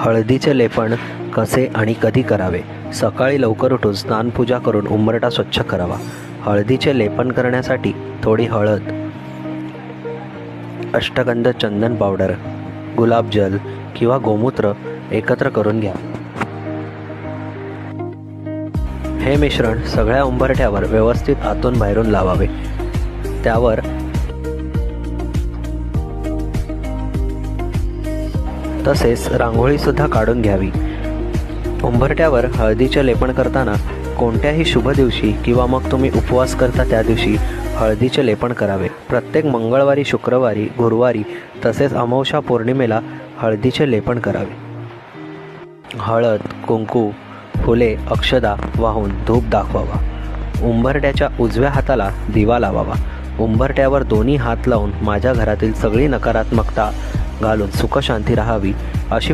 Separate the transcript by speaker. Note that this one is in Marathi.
Speaker 1: हळदीचे लेपन कसे आणि कधी करावे? सकाळी लवकर उठून स्नानपूजा करून उंबरठा स्वच्छ करावा. हळदीचे लेपन करण्यासाठी थोडी हळद, अष्टगंध चंदन पावडर, गुलाबजल किंवा गोमूत्र एकत्र करून घ्या. हे मिश्रण सगळ्या उंबरठ्यावर व्यवस्थित आतून बाहेरून लावावे. त्यावर तसेच रांगोळीसुद्धा काढून घ्यावी. उंबरठ्यावर हळदीचे लेपन करताना कोणत्याही शुभ दिवशी किंवा मग तुम्ही उपवास करता त्या दिवशी हळदीचे लेपन करावे. प्रत्येक मंगळवारी, शुक्रवारी, गुरुवारी तसेच अमावस्या पौर्णिमेला हळदीचे लेपन करावे. हळद, कुंकू, फुले, अक्षदा वाहून धूप दाखवावा. उंबरठ्याच्या उजव्या हाताला दिवा लावावा. उंबरठ्यावर दोन्ही हात लावून माझ्या घरातील सगळी नकारात्मकता घालून सुखशांती राहावी अशी